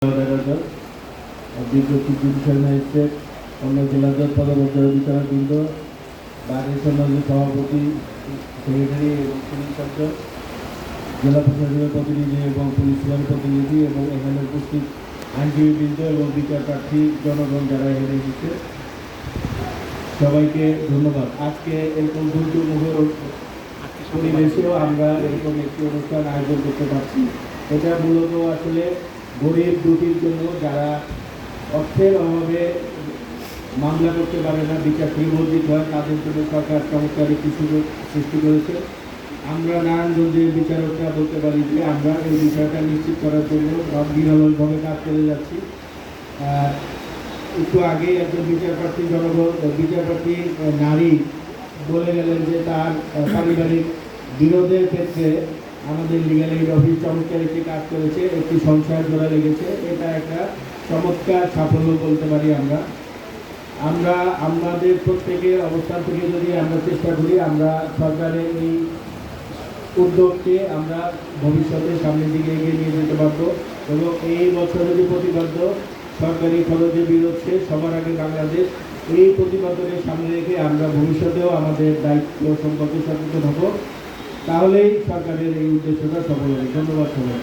অভিজ্ঞ judicial magistrate, অন্য জেলা জজ পদবর্ত বিচারকবৃন্দ, বাড়ির সমাজের সভাপতি, সেক্রেটারি এবং পুলিশ সদস্য, জেলা প্রশাসনের প্রতিনিধি এবং পুলিশ সুপার প্রতিনিধি এবং এখানে উপস্থিত আইনজীবীবৃন্দ এবং বিচার প্রার্থী জনগণ যারা এখানে এসেছে, সবাইকে ধন্যবাদ। আজকে এরকম দুর্যোগমুখর পরিবেশেও আমরা এরকম একটি অনুষ্ঠান আয়োজন করতে পারছি। এটা মূলত আসলে গরিব দুটির জন্য যারা অর্থের অভাবে মামলা করতে পারে না, বিচার বিবর্জিত হয়, তাদের জন্য সরকার চমৎকার একটি সুযোগ সৃষ্টি করেছে। আমরা নারায়ণগঞ্জের বিচারকরা বলতে পারি যে আমরা এই বিষয়টা নিশ্চিত করার জন্য নিরলসভাবে কাজ করে যাচ্ছি। একটু আগেই একজন বিচারপ্রার্থী নারী বলে গেলেন যে তার পারিবারিক বিরোধের ক্ষেত্রে আমাদের লিগ্যাল এইড অফিস চমৎকার একটি কাজ করেছে, একটি সংসার জোড়া লেগেছে। এটা একটা চমৎকার সাফল্য বলতে পারি। আমরা আমাদের প্রত্যেকের অবস্থান থেকে যদি আমরা চেষ্টা করি, আমরা সরকারের এই উদ্যোগকে আমরা ভবিষ্যতে সামনের দিকে এগিয়ে নিয়ে যেতে পারবো এবং এই বছরের যে প্রতিপাদ্য সরকারি খরচের বিরুদ্ধে সবার আগে বাংলাদেশ, এই প্রতিপাদ্যকে সামনে রেখে আমরা ভবিষ্যতেও আমাদের দায়িত্ব সম্পর্কে সচেতন হব। তাহলেই সরকারের এই উদ্দেশ্যটা সফল হবে। ধন্যবাদ সবাই।